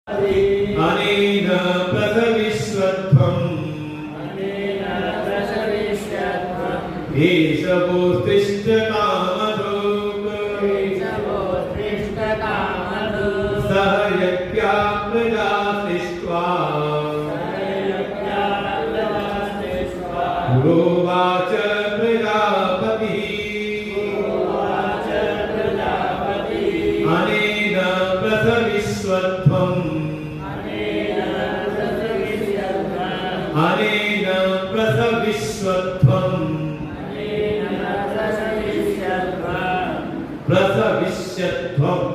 अनेन प्रसविष्वत्वम् एष वोत्तिष्ठ कामधुक् सह यज्ञा प्रजा सृष्ट्वा पुरोवाच प्रजापतिः अनेन प्रसविष्वत्वम् अनेन प्रसविष्वत्वम् प्रसविष्यत्वम्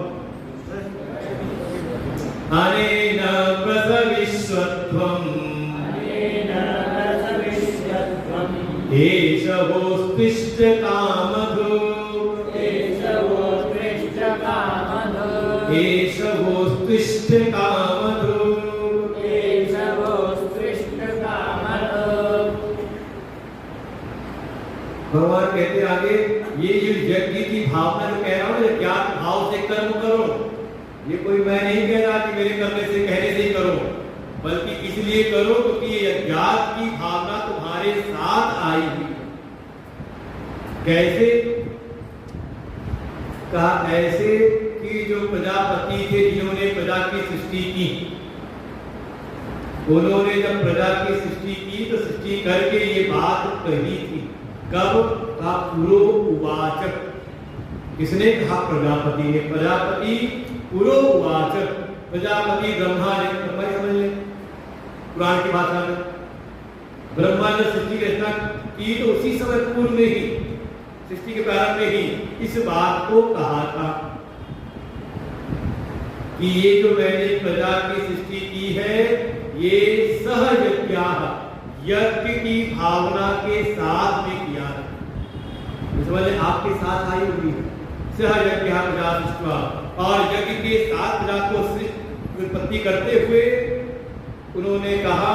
अनेन प्रसविष्वत्वम् एष वोत्तिष्ठ कामधुक् एष वोत्तिष्ठ कामधुक् भगवान कहते आगे ये जो यज्ञ की भावना जो कह रहा हूं ज्ञात भाव से कर्म करो। ये कोई मैं नहीं कह रहा कि मेरे करने से कहने से ही करो, बल्कि इसलिए करो क्योंकि ये अज्ञात की भावना तुम्हारे साथ आई हुई। कैसे कहा? ऐसे कि जो प्रजापति थे जिन्होंने प्रजा की सृष्टि की, उन्होंने जब प्रजा की सृष्टि की तो सृष्टि करके ये बात कही थी। कब का? पुरो उवाच। किसने कहा? प्रजापति ने। प्रजापति पुरो उवाच। प्रजापति ब्रह्मा ने। समझ ले पुराण की भाषा में ब्रह्मा ने सृष्टि रचना की तो उसी समय पूर्व में ही, सृष्टि के प्रारंभ में ही इस बात को कहा था कि ये जो मैंने प्रजा की सृष्टि की है ये सहयज्ञा यज्ञ की भावना के साथ में किया है। समझे? आपके साथ आई हुई सहयज्ञा प्रजा सृष्टि, और यज्ञ के साथ प्रजा को उत्पत्ति करते हुए उन्होंने कहा,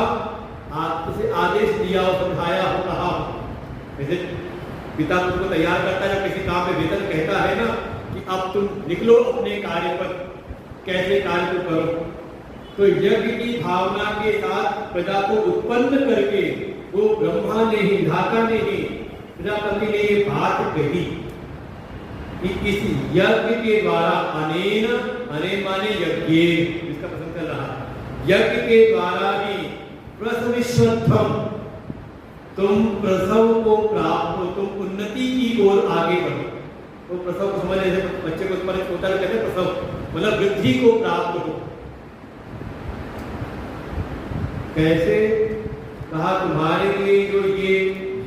उसे आदेश दिया और समझाया हो, कहा जैसे पिता पुत्र को तैयार करता है, किसी काम में वेतन कहता है ना कि अब तुम निकलो अपने कार्य पर, कैसे कार्य को करो। तो यज्ञ की भावना के साथ प्रजा को उत्पन्न करके वो ब्रह्मा ने ही, विधाता ने ही, प्रजापति ने ये बात कही कि इस यज्ञ के द्वारा अनेन, अनेन माने यज्ञ, इसका प्रसंग चल रहा है, यज्ञ के द्वारा ही प्रसविष्वत्वम्, तुम प्रसव को प्राप्त हो, तुम उन्नति की ओर आगे बढ़ो। तो प्रसव को समझ, जैसे बच्चे को उत्पन्न होता है कहते हैं प्रसव, मतलब वृद्धि को प्राप्त हो। कैसे? कहा तुम्हारे लिए जो ये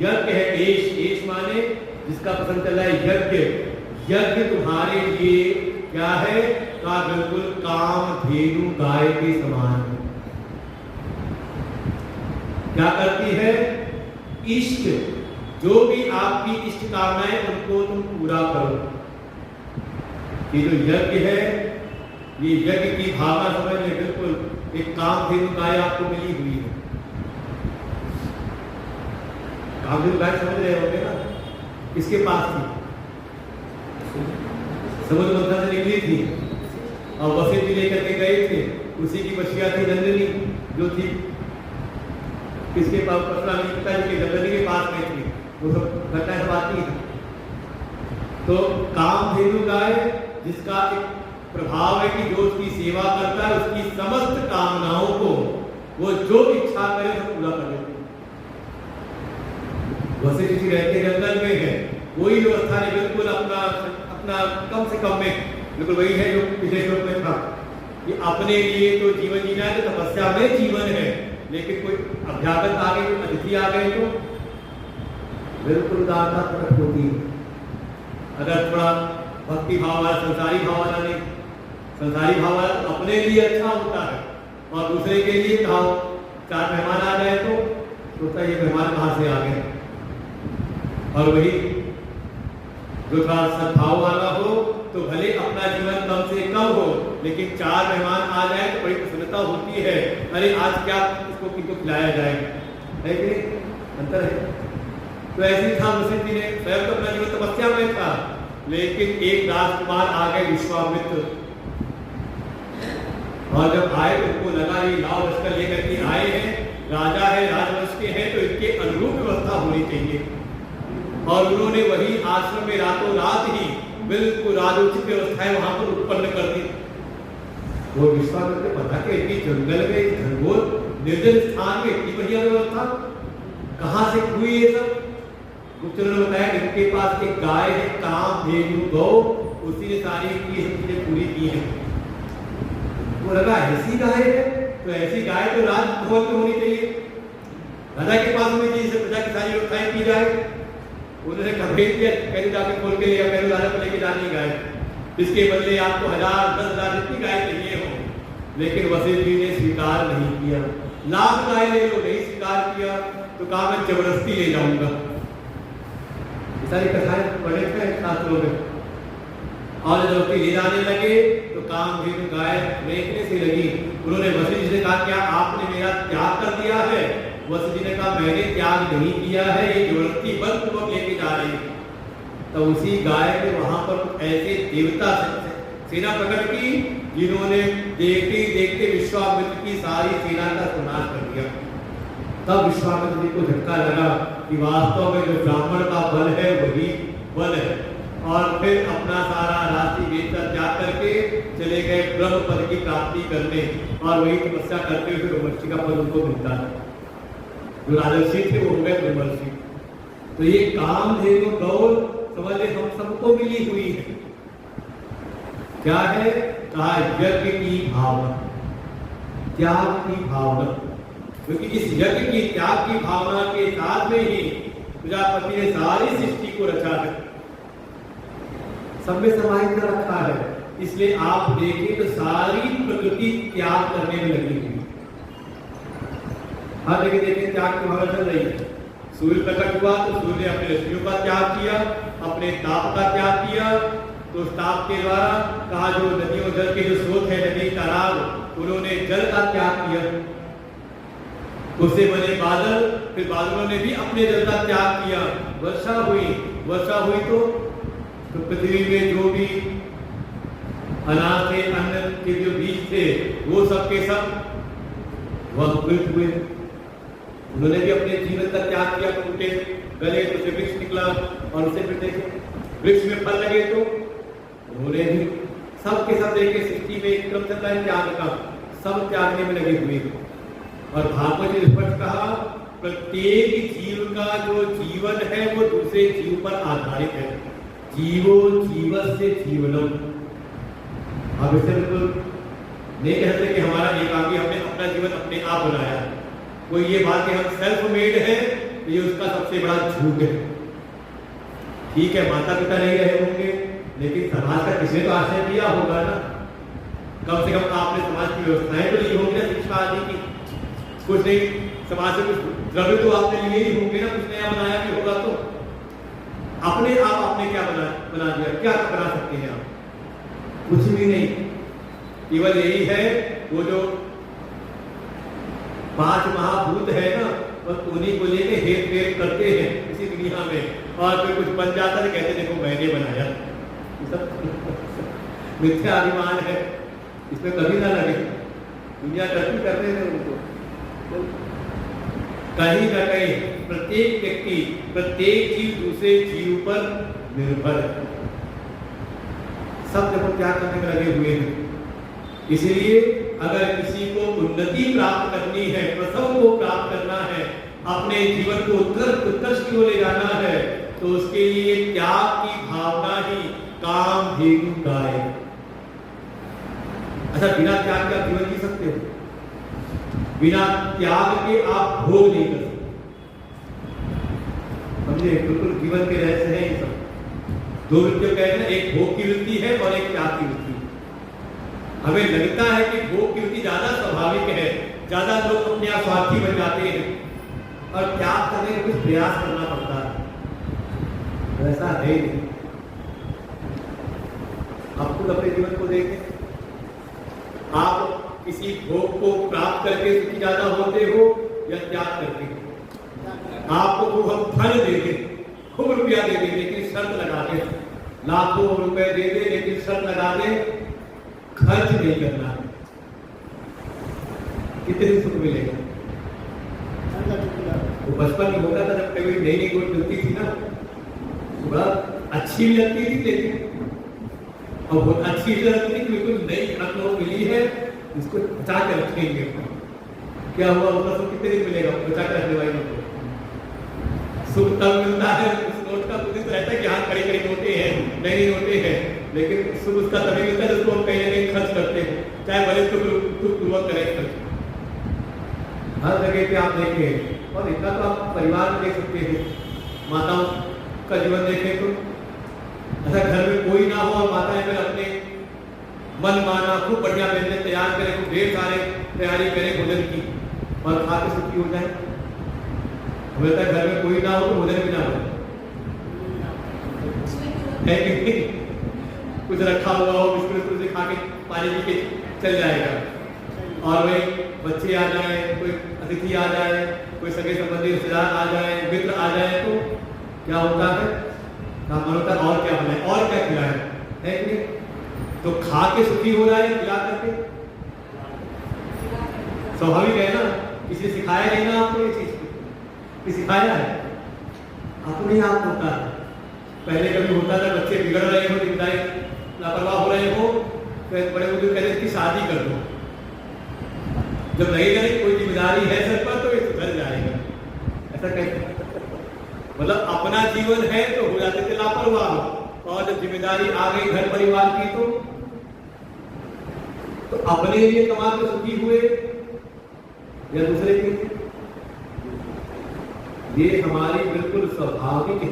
यज्ञ है, एश माने जिसका प्रसंग चल रहा है यज्ञ, यज्ञ तुम्हारे लिए क्या है? का बिल्कुल कामधेनु गाय के समान है। क्या करती है? इष्ट, जो भी आपकी इष्ट कामनाएं उनको तुम पूरा करो। ये जो यज्ञ है, ये यज्ञ की भावना समझ में बिल्कुल एक कामधेनु गाय आपको मिली हुई है। कामधेनु गाय समझ रहे होंगे ना? किसके पास थी? समुद्र मंथन से निकली थी और वशिष्ठ जी लेकर के गए थे। उसी की बछिया थी नंदिनी, जो थी किसके पास? परशुराम जी पिताजी के नंदिनी के पास में थी। वो सब घटना सब आती है। तो कामधेनु गाय जिसका एक प्रभाव है कि जो उसकी सेवा करता है उसकी समस्त कामनाओं को वो जो इच्छा करे सब पूरा कर लेती है। वैसे किसी रहते जंगल में है, वही व्यवस्था ने बिल्कुल अपना कम से कम में बिल्कुल वही है जो पिछले श्लोक में था कि अपने लिए तो जीवन जीना है, तो तपस्या में जीवन है, लेकिन कोई अभ्यागत आ गए, अतिथि आ गए तो बिल्कुल दाता प्रकट होती है। अगर थोड़ा भक्ति भाव वाला, संसारी भाव वाला नहीं, संसारी भाव वाला अपने लिए अच्छा होता है और दूसरे के लिए कहा चार मेहमान आ जाए तो सोचता ये मेहमान कहाँ से आ गए। और वही जो थोड़ा सद्भाव वाला हो तो भले अपना जीवन कम से कम हो, लेकिन चार मेहमान आ जाए तो बड़ी प्रसन्नता होती है। अरे आज क्या इसको किनको खिलाया जाए, है कि नहीं? अंतर है। तो ऐसे ही था, वशिष्ठ जी ने स्वयं तो अपना जीवन तपस्या में था, लेकिन एक राजकुमार आ गए विश्वामित्र और जब आए तो उनको लगा ये लाव लश्कर लेकर के आए हैं, राजा है, राजवंश के हैं, तो इनके अनुरूप व्यवस्था होनी चाहिए। और उन्होंने वही आश्रम में रातों रात ही बिल्कुल राजोचित व्यवस्थाएं वहां पर उत्पन्न कर दी। वो विश्वामित्र को पता कि इतनी जंगल में, घनघोर निर्जन स्थान में इतनी बढ़िया व्यवस्था कहां से हुई ये सब? गुप्तचरों ने बताया कि इनके पास एक गाय है, काम धेनु गौ, उसी ने सारी चीजें पूरी की है। वो लगा ऐसी गाय है, तो ऐसी गाय तो राजभवन में होनी चाहिए, राजा के पास होनी चाहिए, प्रजा की सारी व्यवस्थाएं की जाए। उन्होंने भेज दिया, पहले जाके खोल के लिया, पहले राजा को लेके जानी गाय, इसके बदले आपको 1000 10,000 जितनी गाय चाहिए हो। लेकिन वशिष्ठ जी ने स्वीकार नहीं किया। लाख गाय ले लो, नहीं स्वीकार किया तो कहा मैं जबरदस्ती ले जाऊंगा। सारी कथाएं पढ़े थे शास्त्रों में। और जब ले जाने लगे तो कामधेनु गाय देखने से लगी। उन्होंने वशिष्ठ जी से कहा क्या आपने मेरा त्याग कर दिया है? वशिष्ठ जी ने कहा मैंने त्याग नहीं किया है, ये जबरदस्ती बलपूर्वक लेके जा रही है। तो उसी गाय ने वहां पर ऐसे देवता सेना प्रकट की जिन्होंने देखते देखते विश्वामित्र की सारी सेना का विनाश कर दिया। तब विश्वामित्र जी को झटका लगा कि वास्तव में जो ब्राह्मण का बल है वही बल है। और फिर अपना सारा राशि बेचकर त्याग करके चले गए ब्रह्म पद की प्राप्ति करने, और वही तपस्या करते हुए ब्रह्मर्षि का पद उनको मिलता है। जो राजर्षि थे वो हो गए ब्रह्मर्षि। तो ये कामधेनु गौ समझ हम सबको मिली हुई है। क्या है? कहा यज्ञ की भावना, त्याग की भावना, क्योंकि इस यज्ञ की त्याग की भावना के साथ में ही प्रजापति ने सारी सृष्टि को रचा है, सब में समाहित कर रखा है। इसलिए आप देखें तो सारी प्रकृति त्याग करने में लगी हुई। हर जगह देखें त्याग की भावना चल रही है। सूर्य प्रकट हुआ तो सूर्य ने अपने रश्मियों का त्याग किया, अपने ताप का त्याग किया। तो उस ताप के द्वारा कहा जो नदियों जल के जो स्रोत है, नदी तालाब, उन्होंने जल का त्याग किया। उससे बने बादल, फिर बादलों ने भी अपने जल का त्याग किया। वर्षा हुई तो पृथ्वी में जो भी अनाज थे, अन्न के जो बीज थे, वो सब के सब वह अंकुरित हुए। उन्होंने भी अपने जीवन का त्याग किया, टूटे गले तो से वृक्ष निकला, और उसे फिर देखे वृक्ष में फल लगे तो उन्होंने भी सबके सब देखे सृष्टि में एक क्रम चलता है त्याग का, सब त्यागने में लगे हुए। और भागवत ने स्पष्ट कहा प्रत्येक जीव का जो जीवन है वो दूसरे जीव पर आधारित है। जीवो जीवस्य जीवनम। अब इसे बिल्कुल नहीं कह सकते कि हमारा एकाकी हमने अपना जीवन अपने आप बनाया। कोई ये बात कि हम सेल्फ मेड है, तो ये उसका सबसे बड़ा झूठ है। ठीक है, माता पिता नहीं रहे होंगे, लेकिन समाज का किसी ने तो आश्रय दिया होगा ना। कम से कम आपने समाज की व्यवस्थाएं तो ली होंगी ना, शिक्षा आदि की। कुछ नहीं, समाज से कुछ द्रव्य तो आपने लिए ही होंगे ना, कुछ नया बनाया भी होगा। तो अपने आप आपने क्या बना दिया? क्या बना सकते हैं आप? कुछ भी नहीं। केवल यही है वो जो 5 महाभूत है ना, बस उन्हीं को लेके हेर फेर करते हैं इसी दुनिया में। और फिर कुछ बन जाता है, कहते देखो मैंने बनाया। मिथ्या अभिमान है, इसमें कभी ना लगे। दुनिया तरक्की करते हैं उनको। कहीं ना कहीं प्रत्येक व्यक्ति, प्रत्येक जीव दूसरे जीव पर निर्भर है। सब जब क्या करने में लगे हुए हैं। इसलिए अगर किसी को उन्नति प्राप्त करनी है, प्रसव को प्राप्त करना है, अपने जीवन को उत्कर्ष की ओर ले जाना है, तो उसके लिए त्याग की भावना ही कामधेनु गाय। अच्छा, बिना त्याग के आप जीवन जी सकते हो? बिना त्याग के आप भोग नहीं कर सकते। समझे? बिल्कुल जीवन के रहस्य हैं ये सब। 2 वृत्तियों कहते हैं, एक भोग की वृत्ति है और एक त्याग की वृत्ति। हमें लगता है कि भोग की वृत्ति ज्यादा स्वाभाविक है, ज्यादा लोग अपने आप स्वार्थी बन जाते हैं, और त्याग करने का कुछ प्रयास करना पड़ता है। ऐसा है ही नहीं। आप खुद अपने जीवन को देखें, आप किसी भोग को प्राप्त करके सुखी ज्यादा होते हो या त्याग करके? आपको खूब हम धन दे दें, खूब रुपया दे दें, लेकिन शर्त लगा दें, लाखों रुपए दे दें, लेकिन शर्त लगा दें खर्च नहीं करना। कितने दिन सुख मिलेगा? वो बचपन में होता था जब कभी नई नई गोट मिलती थी ना, बड़ा अच्छी भी लगती थी, लेकिन और बहुत अच्छी भी लगती थी, बिल्कुल नई खत्म मिली है, इसको बचा के रखेंगे। क्या हुआ उसका सुख कितने दिन मिलेगा? बचा के रखने वाले को सुख तब मिलता है, उस नोट का कुछ रहता है कि हाँ कड़ी कड़ी नोटें हैं, नई नोटें हैं, लेकिन सुख उसका तभी मिलता है जिसको हम कहीं ना कहीं खर्च करते हैं, चाहे भले पूर्वक करें खर्च। हर जगह पे आप देखें, और इतना तो आप परिवार में देख सकते हैं, माताओं का जीवन देखें तो ऐसा घर में कोई ना हो और माताएं फिर अपने मन माना खूब बढ़िया व्यंजन तैयार करें, खूब ढेर सारे तैयारी करें भोजन की और खा के सुखी हो जाए। हमें लगता है घर में कोई ना हो तो भोजन भी ना हो, है कि नहीं? कुछ रखा हुआ हो, बिस्कुट से खा के पानी पी के चल जाएगा, और वही बच्चे आ जाए, कोई अतिथि आ जाए, कोई सगे संबंधी रिश्तेदार आ जाए, मित्र आ जाए, तो क्या होता है? मन होता है और क्या बनाए, और क्या खिलाए, है कि नहीं? तो खा के सुखी हो रहा है, खिला करके स्वाभाविक है ना। किसी सिखाया नहीं ना आपको ये चीज, सिखाया है अपने आप होता है। पहले कभी होता था बच्चे बिगड़ रहे हो, जिम्मेदारी लापरवाह हो रहे हो, तो बड़े बुजुर्ग कहते हैं कि शादी कर दो, जब नहीं करे कोई जिम्मेदारी है सर पर तो ये सुधर जाएगा, ऐसा कहते। मतलब अपना जीवन है तो हो जाते थे लापरवाह, और जब जिम्मेदारी आ गई घर परिवार की तो अपने लिए कमा के सुखी हुए या दूसरे के? ये हमारी बिल्कुल स्वाभाविक है,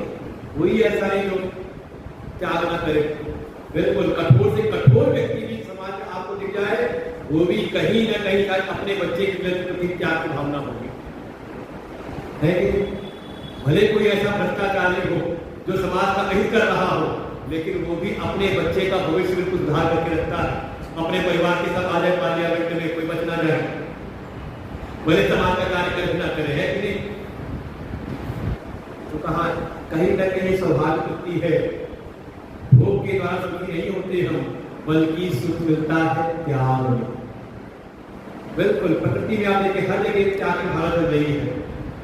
कोई ऐसा नहीं जो त्याग ना करे। बिल्कुल कठोर से कठोर व्यक्ति भी समाज में आपको दिख जाए, वो भी कहीं ना कहीं अपने बच्चे के प्रति त्याग की भावना होगी, है कि? भले कोई ऐसा भ्रष्टाचारी हो जो समाज का अहित कर रहा हो, लेकिन वो भी अपने बच्चे का भविष्य में कुछ सुधार करके रखता है। अपने परिवार के साथ आ जाए पार्लियामेंट में, कोई बच ना जाए, भले समाज का कार्य ना करे, है कि नहीं? तो कहा कहीं ना कहीं स्वाभाविक होती है, भोग के द्वारा सुखी नहीं होते हम, बल्कि सुख मिलता है त्याग में। बिल्कुल प्रकृति में आप देखिए हर जगह त्याग की भावना चल रही है।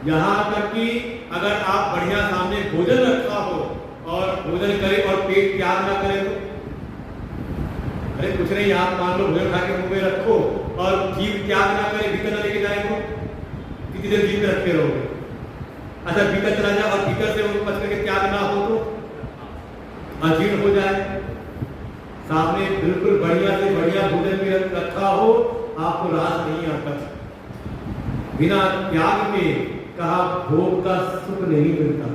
यहाँ तक कि अगर आप बढ़िया सामने भोजन रखा हो और भोजन करे और पेट त्याग ना करे तो, अरे कुछ नहीं, आप मान लो भोजन खा के मुंह में रखो और जीभ त्याग ना करे, भीतर ना लेके जाए तो कितनी देर जीभ में रखे रहोगे? अच्छा भीतर चला जाए और भीतर से वो पच करके त्याग ना हो तो अजीर्ण हो जाए। सामने बिल्कुल बढ़िया से बढ़िया भोजन भी रखा हो, आपको रास नहीं आता, बिना त्याग के कहा भोग का सुख नहीं मिलता।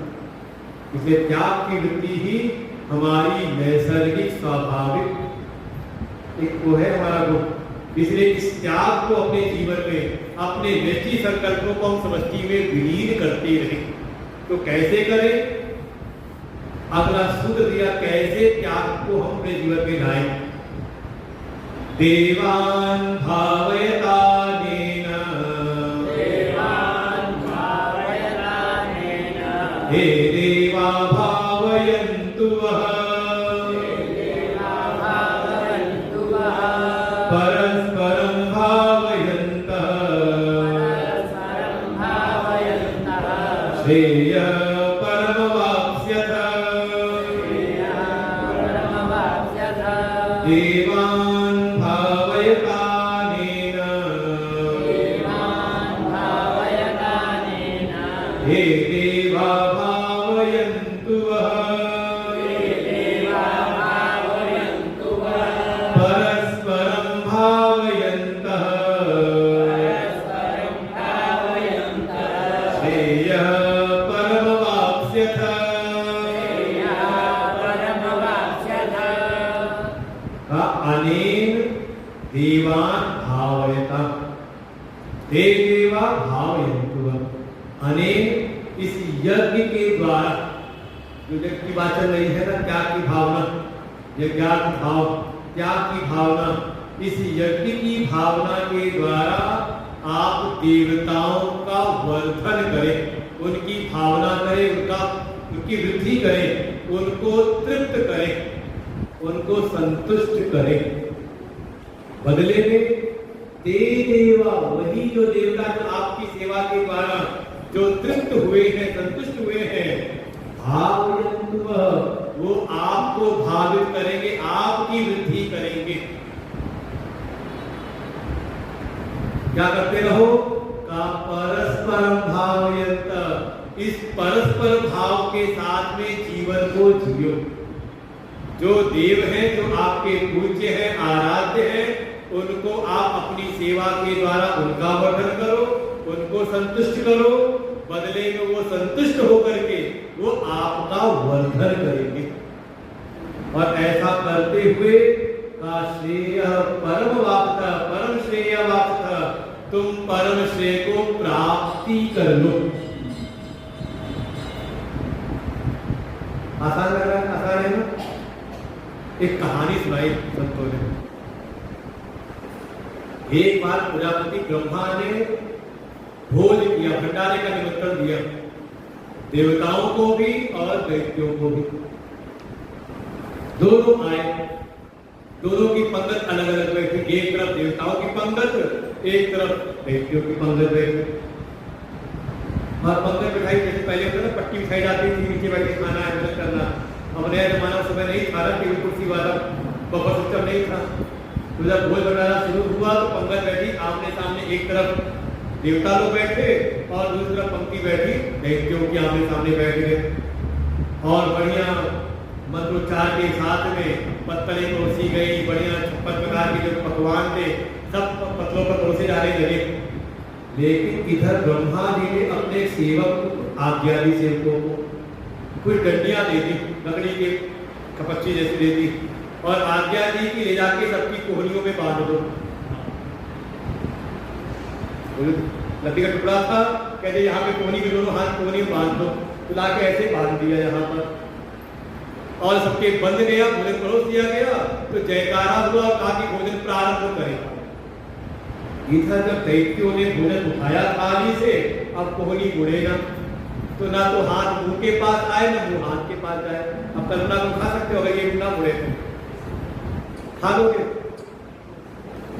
इसलिए त्याग की वृत्ति ही हमारी नैसर्गिक स्वाभाविक एक वो है हमारा गुण। इसलिए इस त्याग को अपने जीवन में, अपने व्यक्ति संकल्पों को हम समष्टि में विलीन करते रहे। तो कैसे करें? अगला सूत्र दिया, कैसे त्याग को हम अपने जीवन में लाएं। देवान भावयतानेन, हे देवा भावयन्तु वः, परस्परं भावयन्तः, श्रेयः परमवाप्स्यथ। देवान् भावयतानेन, हे देवा भावयन्तु वः, परस्परं भावयन्तः, श्रेयः परमवाप्स्यथ। अनेन देवान् भावयता, हे देवा भावयन्तु वः। अनेन इस यज्ञ के द्वारा, जो यज्ञ की बात चल रही है ना, त्याग की भावना, यज्ञार्थ भाव, त्याग की भावना, इस यज्ञ की भावना के द्वारा आप देवताओं का वर्धन करें, उनकी भावना करें, उनकी वृद्धि करें, उनको तृप्त करें, उनको संतुष्ट करें। बदले में ते देवा, वही जो देवता जो आपकी सेवा के द्वारा जो तृप्त हुए हैं, संतुष्ट हुए हैं, भावयन्तु, वो आपको भावित करेंगे, आपकी वृद्धि करेंगे। क्या करते रहो? का परस्परम भावयन्त, इस परस्पर भाव के साथ में जीवन को जियो। जो देव हैं, जो आपके पूज्य हैं, आराध्य हैं, उनको आप अपनी सेवा के द्वारा उनका वर्धन करो, उनको संतुष्ट करो, बदले में वो संतुष्ट होकर के वो आपका वर्धन करेंगे। और ऐसा करते हुए का श्रेय परम वाप्ता, परम श्रेय वाप्ता, तुम परम श्रेय को प्राप्ति कर लो। आसान लग रहा है? आसान है ना? एक कहानी सुनाई संतों ने। एक बार प्रजापति ब्रह्मा ने भोज किया, भंडारे का निमंत्रण दिया, देवताओं को भी और दैत्यों को भी। दोनों आए, दोनों की पंगत अलग अलग बैठी, एक तरफ देवताओं की पंगत, एक तरफ दैत्यों की पंगत बैठी। और पंगत बिठाई, जैसे पहले होता था पट्टी बिछाई जाती थी, नीचे बैठ के खाना है, करना। अब नया जमाना समय नहीं था, टेबल कुर्सी वाला बफर सिस्टम नहीं था। तो जब भोज भंडारा शुरू हुआ तो पंगत बैठी आमने सामने, एक तरफ देवता लोग बैठे और दूसरी तरफ पंक्ति बैठी दैत्यों की आमने सामने बैठ गए। और बढ़िया मंत्रोच्चार के साथ में पत्तलें परोसी गई, बढ़िया 56 प्रकार के जो पकवान थे सब पत्तलों पर परोसे जाने लगे। लेकिन इधर ब्रह्मा जी ने अपने सेवक आज्ञा दी, सेवकों को कुछ डंडियां दे दी, लकड़ी के कपच्ची जैसी दे दी, और आज्ञा दी कि ले जाके सबकी कोहनियों में बांध दो। लकड़ी का टुकड़ा था, कहते यहाँ पे कोहनी के दोनों हाथ कोहनी में बांध दो, तो लाके ऐसे बांध दिया यहाँ पर, और सबके बंद गया, भोजन परोस दिया गया। तो जयकारा हुआ, कहा कि भोजन प्रारंभ करें। इधर जब दैत्यों ने भोजन उठाया थाली से, अब कोहनी मुड़ेगा, तो ना तो हाथ मुंह के पास आए, ना मुंह हाथ के पास जाए। अब कल्पना को खा सकते हो, अगर ये ना मुड़े खा लोगे।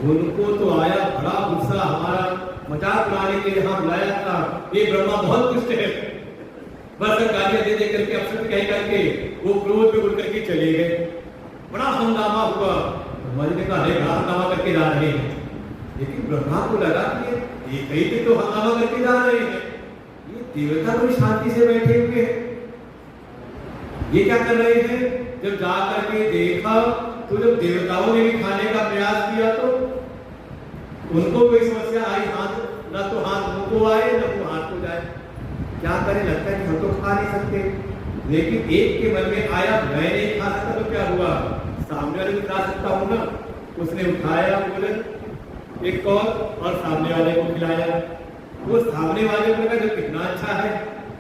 उनको तो आया बड़ा गुस्सा, हमारा मजाक उड़ाने के लिए यहाँ बुलाया था, ये ब्रह्मा बहुत दुष्ट है। बस गालियां दे दे करके, अपशब्द कह करके वो क्रोध में उड़ करके चले गए। बड़ा हंगामा हुआ, ब्रह्मा जी ने कहा अरे हंगामा करके जा रहे हैं। लेकिन ब्रह्मा को लगा कि ये कई तो हंगामा करके जा रहे हैं, ये देवता तो शांति से बैठे हुए हैं, ये क्या कर रहे हैं। जब जा करके देखा तो जब देवताओं ने भी खाने का प्रयास किया तो उनको कोई समस्या आई, हाथ ना तो हाथ मुंह को आए, ना मुंह हाथ को जाए। क्या करें, लगता है कि हम तो खा नहीं सकते। लेकिन एक के मन में आया मैं नहीं खा सकता, तो क्या हुआ, सामने वाले को खिला सकता हूं ना। उसने उठाया भोजन एक और सामने वाले को खिलाया। वो सामने वाले को लगा जो कितना अच्छा है,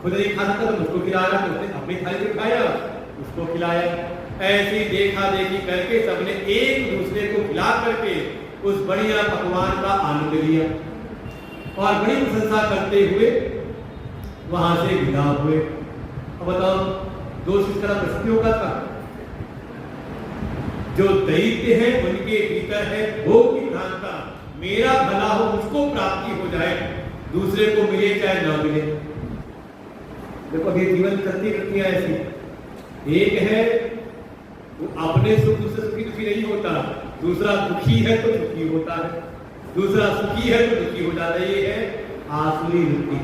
खुद नहीं खा सकता तो मुझको खिला रहा, उसने अपनी थाली से खाया, उसको खिलाया। ऐसी देखा देखी करके सबने एक दूसरे को खिला करके उस बढ़िया पकवान का आनंद लिया और बड़ी प्रशंसा करते हुए वहां से विदा हुए। अब बताओ, दोष इस तरह परिस्थितियों का था। जो दैत्य है उनके भीतर है भोग की भ्रांता, मेरा भला हो, मुझको प्राप्ति हो जाए, दूसरे को मिले चाहे ना मिले। देखो अभी जीवन चलती वृत्तियां ऐसी, एक है वो अपने सुख दूसरे सुखी दुखी नहीं होता, दूसरा दुखी है तो सुखी होता है, दूसरा सुखी है तो दुखी हो जाता है। ये है आसुरी वृत्ति।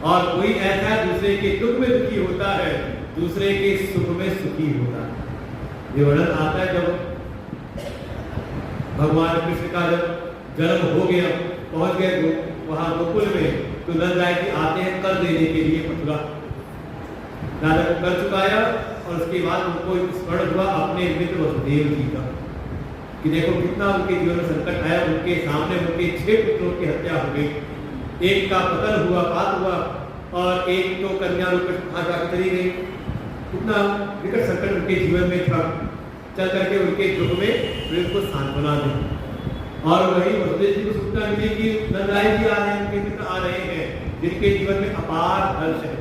और कोई ऐसा दूसरे के दुख में दुखी होता है, दूसरे के सुख में सुखी होता है। ये वर्णन आता है जब भगवान कृष्ण का जब जन्म हो गया, पहुंच गए वहां गोकुल में, तो नंद राय जी आते हैं कर देने के लिए मथुरा। राजा को कर चुकाया और उसके बाद उनको स्मरण हुआ अपने मित्र वसुदेव जी का कि देखो कितना उनके जीवन में संकट आया। उनके सामने उनके 6 पुत्रों की हत्या हो गई, एक का पतन हुआ, पात हुआ, और एक तो कन्या रूप में भागा चली गई। कितना विकट संकट उनके जीवन में था। चल करके उनके दुख में उनको सांत्वना दी। और वही वसुदेव जी को सूचना मिली कि नंदराय जी आ रहे हैं, उनके मित्र आ रहे हैं, जिनके जीवन में अपार हर्ष है।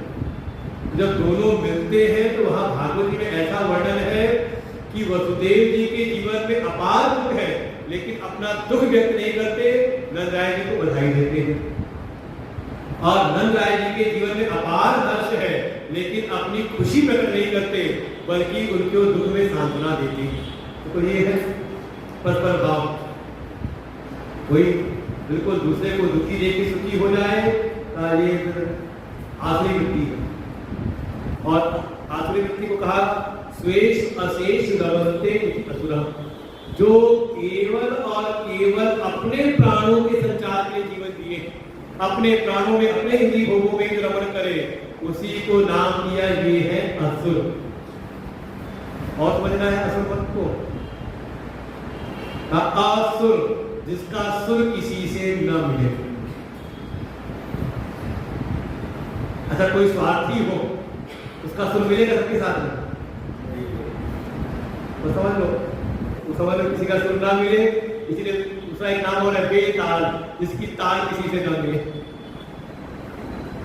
जब दोनों मिलते हैं तो वहां भागवत जी में ऐसा वर्णन है कि वसुदेव जी के जीवन में अपार दुख है लेकिन अपना दुख व्यक्त नहीं करते, नंद राय जी को बधाई देते हैं। और नंद राय जी के जीवन में अपार हर्ष है, लेकिन अपनी खुशी प्रकट नहीं करते, बल्कि उनके दुख में सांत्वना देते हैं। तो ये है परस्पर भाव। कोई बिल्कुल दूसरे को दुखी देख के सुखी हो जाए, ये आसुरी वृत्ति है। और आसुरी वृत्ति को कहा स्वेश अशेष रमन्ते असुरः, जो केवल और केवल अपने प्राणों के संचार के लिए जीवन दिए, अपने प्राणों में अपने इंद्रिय भोगों में रमण करे, उसी को नाम दिया ये है असुर। और समझना है असुर पद को, असुर जिसका सुर किसी से न मिले। अच्छा कोई स्वार्थी हो, उसका सुर मिलेगा सबके साथ में? तो समझ लो, समझ लो किसी का सुर ना मिले, इसलिए दूसरा एक नाम और है बेताल, जिसकी ताल किसी से ना मिले।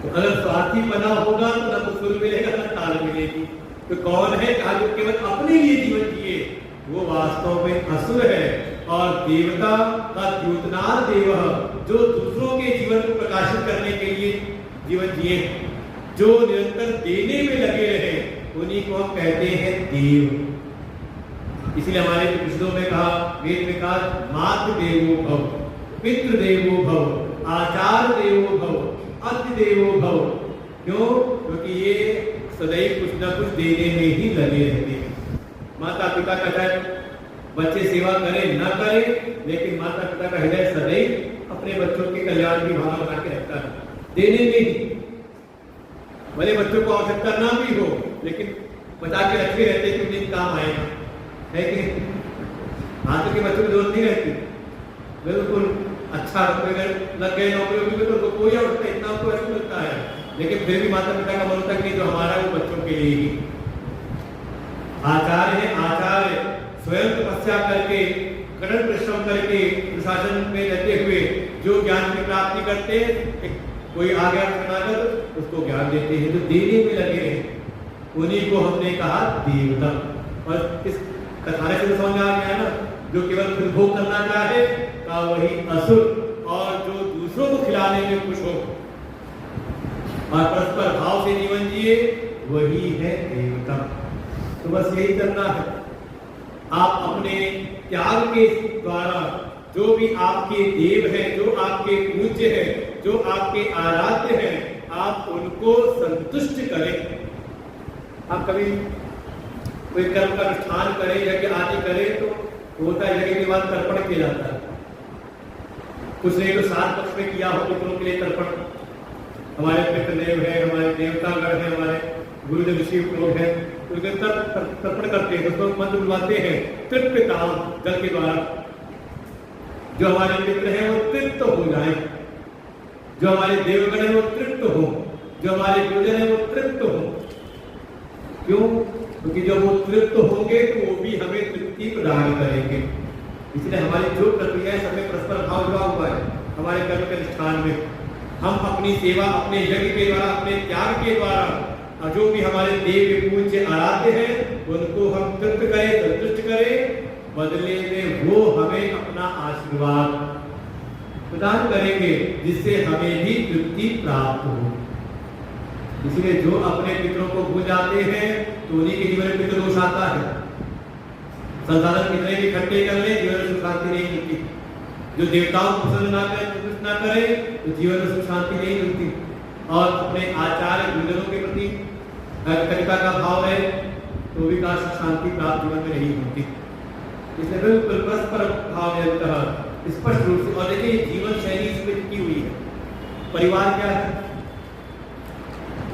तो अगर स्वार्थी बना होगा तो ना तो सुर मिलेगा ना ताल मिलेगी। तो कौन है कहा जो केवल अपने लिए जीवन जिए, वो वास्तव में असुर है। और देवता का द्योतनार देव, जो दूसरों के जीवन को प्रकाशित करने के लिए जीवन जिए, जो निरंतर देने में लगे रहे, उन्हीं को हम कहते हैं देव। इसलिए हमारे उपनिषदों में कहा, वेद में कहा मातृ देवो भव, पितृ देवो भव, आचार्य देवो भव, अतिथि देवो भव। क्यों? क्योंकि ये सदैव कुछ न कुछ देने में ही लगे रहते हैं। माता पिता का चाहे बच्चे सेवा करें न करें, लेकिन माता पिता का हृदय सदैव अपने बच्चों के कल्याण की भावना बना के रखता है, देने में ही। भले बच्चों को आवश्यकता ना भी हो, लेकिन बचा के रखे रहते कि उन्हें काम आएगा, है कि आज के बच्चों की जरूरत नहीं रहती। बिल्कुल अच्छा लग गए नौकरियों में तो कोई आवश्यकता इतना को ऐसा लगता है, लेकिन फिर भी माता पिता का मन होता है कि जो हमारा वो बच्चों के लिए ही। आचार्य है, आचार्य स्वयं तपस्या करके, कठोर परिश्रम करके, प्रशासन में रहते हुए जो ज्ञान की प्राप्ति करते हैं, कोई आ गया शरणागत, उसको ज्ञान देते हैं, जो देने में लगे हैं, उन्हीं को हमने कहा देवता। और इस कथानक से समझ में आ गया ना, जो केवल खुद भोग करना चाहे का वही असुर, और जो दूसरों को खिलाने में खुश हो और परस्पर भाव से जीवन जिए, वही है देवता। तो बस यही करना है। आप अपने त्याग के द्वारा जो भी आपके देव हैं, जो आपके पूज्य हैं, जो आपके आराध्य हैं, आप उनको संतुष्ट करें। आप कभी कोई कर्म का अनुष्ठान करें, यज्ञ आदि करें, तो होता है यज्ञ के बाद तर्पण किया जाता है। कुछ नहीं तो 7 पक्ष में किया हो पितरों के लिए तर्पण। हमारे पितृदेव है, हमारे देवतागण है, हमारे गुरुदेव ऋषि लोग हैं, उनके तर्पण करते हैं, उसको मंत्र बुलवाते हैं तृप्ताम जल के द्वारा। जो हमारे मित्र हैं वो तृप्त हो जाए, जो हमारे देवगण है वो तृप्त हो, जो हमारे गुरुजन है वो तृप्त हो। क्यों? क्योंकि जब वो तृप्त होंगे तो वो भी हमें तृप्ति प्रदान करेंगे। इसलिए हमारी जो प्रक्रिया है सब में परस्पर भाव जुड़ा हुआ है। हमारे कर्म के अनुष्ठान में हम अपनी सेवा अपने यज्ञ के द्वारा, अपने त्याग के द्वारा, जो भी हमारे देव पूज्य आराध्य हैं, उनको हम तृप्त करें, संतुष्ट करें, बदले में वो हमें अपना आशीर्वाद प्रदान करेंगे, जिससे हमें भी तृप्ति प्राप्त हो। इसलिए जो अपने पितरों को भूल जाते हैं, तो उन्हीं के जीवन में पितृ दोष आता है। संसाधन कितने भी इकट्ठे कर ले, जीवन में सुख शांति नहीं मिलती। जो देवताओं को पसंद ना करे, संतुष्ट ना करे, तो जीवन में सुख शांति नहीं मिलती। और अपने आचार्य गुरुजनों के प्रति कविता का भाव है, तो भी का शांति प्राप्त जीवन में नहीं होती। इसलिए बिल्कुल परस्पर भाव है स्पष्ट रूप से। और देखिए जीवन शैली इसमें टिकी हुई है। परिवार क्या है?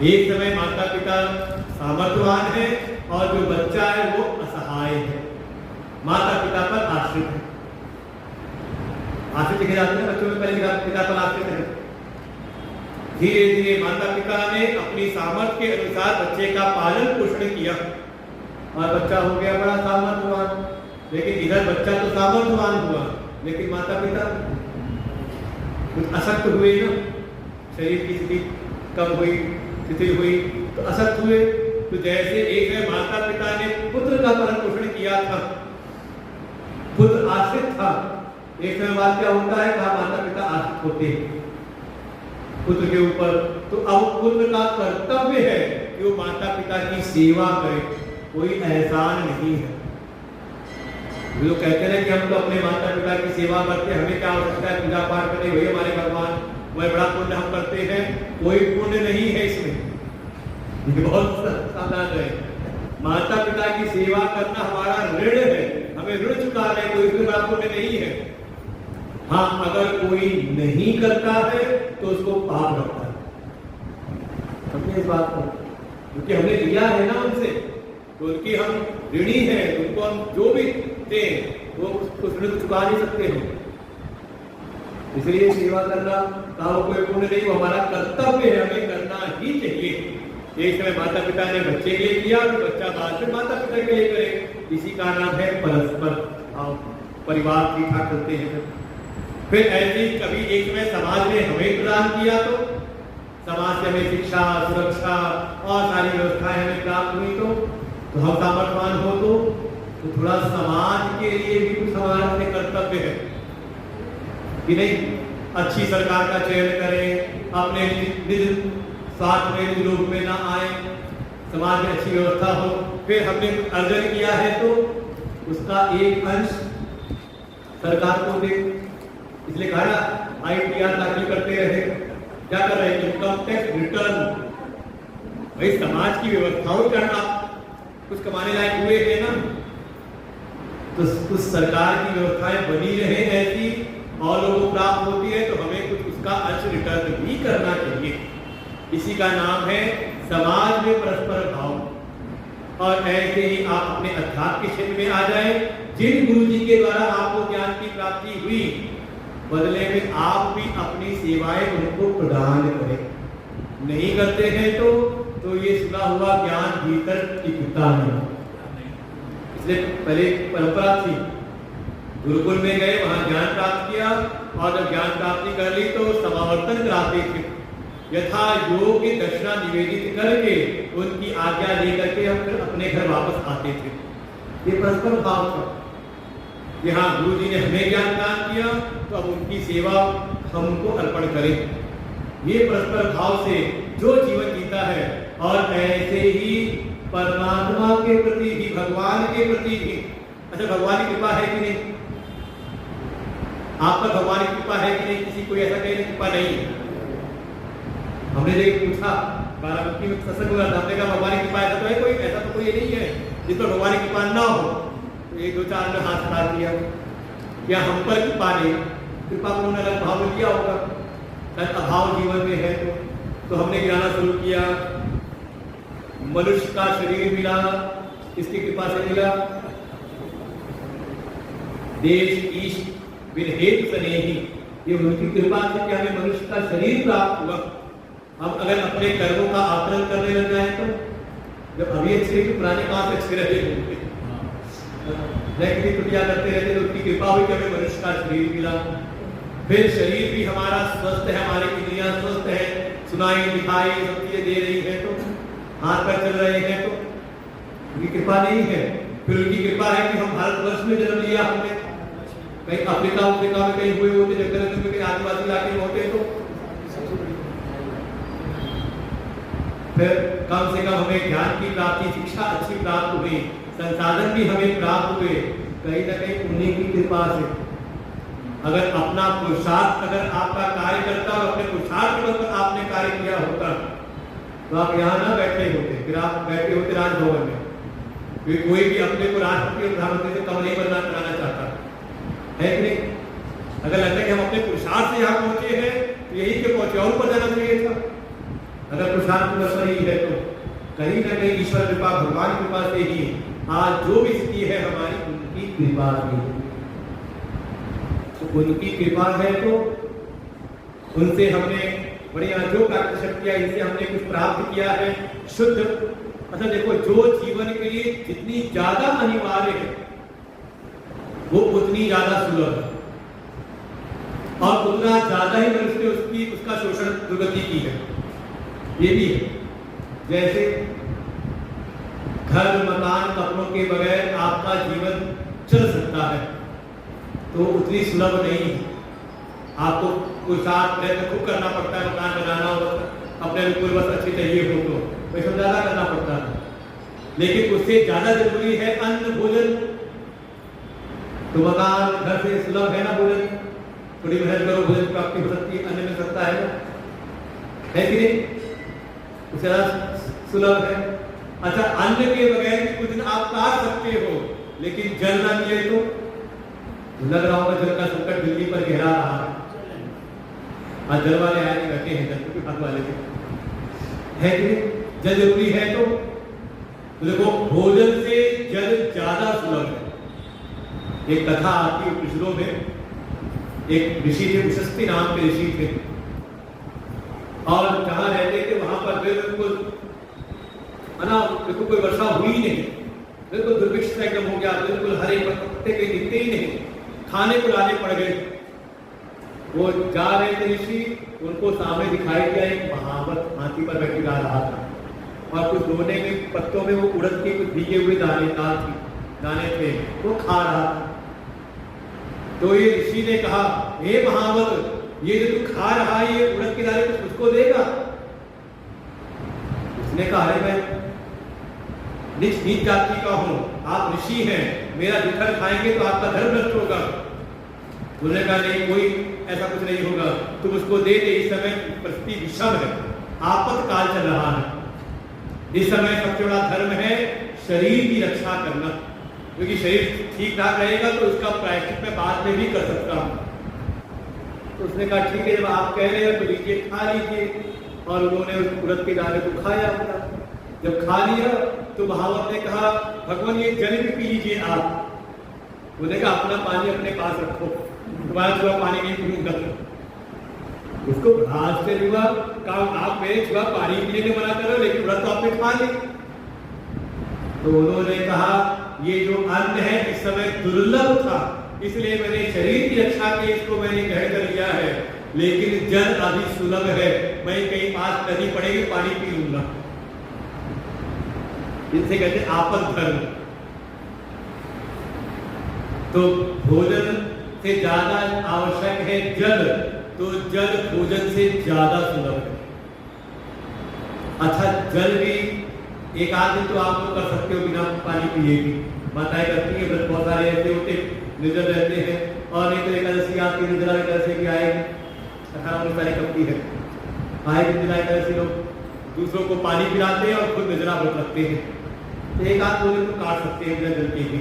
एक समय माता पिता सामर्थ्यवान है और जो बच्चा है वो असहाय है, माता पिता पर आश्रित है। आश्रित लिखे जाते हैं बच्चों में, पहले पिता पर आश्रित है। धीरे धीरे माता पिता ने अपनी सामर्थ्य के अनुसार बच्चे का पालन पोषण किया और बच्चा हो गया बड़ा सामर्थ्यवान। लेकिन इधर बच्चा तो सामर्थ्यवान हुआ, लेकिन माता पिता कुछ असक्त हुए ना, शरीर की स्थिति कम हुई, शिथिल हुई, तो असक्त हुए। तो जैसे एक है माता पिता ने पुत्र का पालन पोषण किया था, पुत्र आश्रित था, एक समय बाद क्या होता है, कहा माता पिता आश्रित होते हैं पुत्र के ऊपर, तो अब पुत्र का कर्तव्य है कि वो माता पिता की सेवा करे, कोई एहसान नहीं है। जो कहते हैं कि हम तो अपने माता पिता की सेवा करते हैं, हमें क्या आवश्यकता है पूजा पाठ करने, वही हमारे भगवान, वह बड़ा पुण्य हम करते हैं, कोई पुण्य नहीं है इसमें। ये बहुत सावधान है, माता पिता की सेवा करना हमारा ऋण है, हमें ऋण चुकाना है, कोई बड़ा पुण्य नहीं है। हाँ, अगर कोई नहीं करता है तो उसको पाप लगता है, समझिए इस बात को, क्योंकि हमने लिया है ना उनसे, तो उनकी हम ऋणी हैं, उनको हम जो भी दें वो उस ऋण चुका नहीं सकते हैं। इसलिए सेवा करना का कोई पुण्य नहीं, वो हमारा कर्तव्य है, हमें करना ही चाहिए। एक समय माता पिता ने बच्चे के लिए किया, तो बच्चा बाद में माता पिता के लिए करे, इसी का नाम है परस्पर परिवार ठीक ठाक चलते हैं। फिर ऐसे ही कभी एक में समाज ने हमें प्रदान किया, तो समाज से हमें शिक्षा, सुरक्षा और सारी व्यवस्थाएं हमें प्राप्त हुई, तो हम सामर्थ्यवान हो तो थोड़ा समाज के लिए भी कुछ हमारा अपने कर्तव्य है कि नहीं, अच्छी सरकार का चयन करें, अपने निज स्वार्थ में निज लोभ में ना आए, समाज में अच्छी व्यवस्था हो। फिर हमने अर्जन किया है तो उसका एक अंश सरकार को दे, इसलिए कहा ना ITR दाखिल करते रहे, क्या कर रहे हैं, इनकम टैक्स रिटर्न, भाई समाज की व्यवस्थाओं के आप कुछ कमाने लायक हुए हैं ना, तो कुछ सरकार की व्यवस्थाएं बनी रहे ऐसी और लोगों को प्राप्त होती है, तो हमें कुछ उसका अंश रिटर्न भी करना चाहिए। इसी का नाम है समाज में परस्पर भाव। और ऐसे ही आप अपने अध्यात्म के क्षेत्र में आ जाए, जिन गुरु जी के द्वारा आपको ज्ञान की प्राप्ति हुई, बदले में आप भी अपनी सेवाएं उनको प्रदान करें। नहीं करते हैं तो ये सुना हुआ ज्ञान भीतर टिकता नहीं। इसलिए पहले परंपरा थी, गुरुकुल में गए, वहां ज्ञान प्राप्त किया, और जब ज्ञान प्राप्ति कर ली तो समावर्तन कराते थे, यथा योग्य दक्षिणा निवेदित करके उनकी आज्ञा लेकर के हम फिर अपने घर वापस आते थे। ये परस्पर भाव था कि हाँ, गुरु जी ने हमें ज्ञान दान किया, तो अब उनकी सेवा हम उनको अर्पण करें। ये परस्पर भाव से जो जीवन जीता है, और ऐसे ही परमात्मा के प्रति भी, भगवान के प्रति भी, अच्छा भगवान की कृपा है कि नहीं, आप पर भगवान की कृपा है कि नहीं, किसी कोई ऐसा कहीं कृपा नहीं है। हमने जब पूछा बाराबंकी में सत्संग हुआ था, हमने कहा भगवान की कृपा ऐसा तो है कोई, ऐसा तो कोई नहीं है जिस पर भगवान की कृपा ना हो। तो एक दो चार ने हाथ उठा दिया, क्या हम पर कृपा नहीं, कृपा को उन्होंने अलग भाव में लिया होगा, अभाव जीवन में है तो हमने गिराना शुरू किया। मनुष्य का शरीर मिला, इसकी कृपा से मिला, देश ईश बिन हेतु स्नेही, ये उनकी कृपा से कि हमें मनुष्य का शरीर प्राप्त हुआ। हम अगर अपने कर्मों का आकलन करने लग जाए तो जब अभी अच्छे तो पुराने कहां से अच्छे रहे होंगे, त्रुटियां करते रहते तो उसकी कृपा हुई कि हमें मनुष्य का शरीर मिला। फिर शरीर भी हमारा स्वस्थ है, हमारी इंद्रियां स्वस्थ है, सुनाई दिखाई सब चीजें दे रही है, तो हाथ पैर चल रहे हैं, तो उनकी कृपा नहीं है। फिर उनकी कृपा है कि हम भारतवर्ष में जन्म लिया, हमने कहीं अफ्रीका में कहीं हुए होते, जंगल में कहीं आदिवासी इलाके में होते, तो फिर कम से कम हमें ज्ञान की प्राप्ति, शिक्षा अच्छी प्राप्त हुई, संसाधन भी हमें प्राप्त हुए, कहीं ना कहीं उन्हीं की कृपा से। अगर अपना पुरुषार्थ, अगर आपका कार्य करता और अपने पुरुषार्थ के ऊपर आपने कार्य किया होता तो आप यहाँ ना बैठे होते, फिर आप बैठे होते राजभवन में। क्योंकि कोई भी अपने को राष्ट्रपति और प्रधानमंत्री से कम नहीं बनाना चाहता है कि नहीं। अगर लगता है कि हम अपने पुरुषार्थ से यहाँ पहुंचे हैं तो यही के पहुंचे, और ऊपर जाना चाहिए था। अगर पुरुषार्थ सही है तो कहीं ना कहीं ईश्वर कृपा, भगवान कृपा से ही आज जो भी स्थिति है हमारी, उनकी कृपा से, तो उनकी कृपा है तो उनसे हमने बढ़िया जो प्राप्त शक्तियां, इनसे हमने कुछ प्राप्त किया है शुद्ध। अच्छा देखो, जो जीवन के लिए जितनी ज्यादा अनिवार्य है वो उतनी ज्यादा सुलभ है, और उतना ज्यादा ही मनुष्य ने उसका शोषण दुर्गति की है। ये भी है, जैसे घर मकान कपड़ों के बगैर आपका जीवन चल सकता है, तो उतनी सुलभ नहीं है। आपको कोई साथ प्रयत्न खूब करना पड़ता है, मकान बनाना हो, अपने अनुकूल बस अच्छी चाहिए हो तो वैसे ज़्यादा करना पड़ता है, लेकिन उससे ज़्यादा जरूरी है अन्न भोजन। तो मकान घर से सुलभ है ना भोजन, थोड़ी मेहनत करो भोजन प्राप्ति हो सकती है, अन्न मिल सकता है कि नहीं, उससे ज़्यादा सुलभ है। अच्छा, अन्न के बगैर भी कुछ दिन आप काट सकते हो, लेकिन जल ना मिले तो लग रहा होगा जल का संकट दिल्ली पर गहरा रहा है। आज जल वाले आए नहीं बैठे हैं, जल के हाथ वाले है कि जल जरूरी है। तो देखो भोजन से जल ज्यादा सुलभ है। एक कथा आती है पिछलों में, एक ऋषि थे, प्रशस्ति नाम के ऋषि थे, और जहां रहते थे वहां पर बिल्कुल बिल्कुल कोई वर्षा हुई नहीं, बिल्कुल दुर्भिक्ष एकदम हो गया, बिल्कुल हरे पत्ते कहीं दिखते ही नहीं, खाने को लाने पड़ गए। वो जा रहे थे ऋषि, उनको सामने दिखाई दिया एक महावत हाथी पर बैठ जा रहा था, और कुछ रोने में पत्तों में वो उड़द के कुछ भीगे हुए दाने थे, वो खा रहा था। तो ये ऋषि ने कहा, हे महावत, ये जो तू खा रहा है ये उड़द के दाने कुछ उसको देगा? उसने कहा, अरे मैं नीच जाति का हूं, आप ऋषि हैं, मेरा जिधर खाएंगे तो आपका धर्म नष्ट होगा। उन्होंने कहा, नहीं, कोई ऐसा कुछ नहीं होगा, तुम उसको दे दे, इस समय परिस्थिति विषम है, आपातकाल चल रहा है, इस समय सबसे बड़ा धर्म है शरीर की रक्षा करना, क्योंकि शरीर ठीक ठाक रहेगा तो उसका प्रायश्चित मैं बाद में भी कर सकता हूँ। तो उसने कहा, ठीक है, जब आप कह रहे हैं तो लीजिए, खा लीजिए। और उन्होंने उस उड़द के दाने को खाया। जब खा लिया तो महावत ने कहा, भगवान ये जल भी पी लीजिए आप। उन्होंने कहा, अपना पानी अपने पास रखो, तुम्हारा छुआ पानी नहीं पीऊंगा। उसको आश्चर्य हुआ, कहा, आप मेरे छुआ पानी पीने के मना कर रहे हो, लेकिन व्रत तो आपने खा ली। तो उन्होंने कहा, ये जो अन्न है इस समय दुर्लभ था, इसलिए मैंने शरीर की रक्षा के इसको मैंने कह कर लिया है, लेकिन जल अभी सुलभ है, मैं कहीं पास नदी पड़ेगी पानी पी लूंगा। इनसे कहते आपद धर्म। तो भोजन से ज्यादा आवश्यक है जल, तो जल भोजन से ज्यादा सुलभ है। अच्छा, जल भी एक आदमी तो आप लोग कर सकते हो बिना पानी पिए भी, माताएं करती है, व्रत बहुत सारे ऐसे होते निर्जल रहते हैं, और नहीं तो एकादशी आपकी निर्जला एकादशी भी आएगी, 18 तारीख कब की है, आएगी निर्जला एकादशी, लोग दूसरों को पानी पिलाते हैं और खुद निर्जला व्रत रखते हैं। तो एक आध भोजन को काट सकते हैं बिना जल के भी।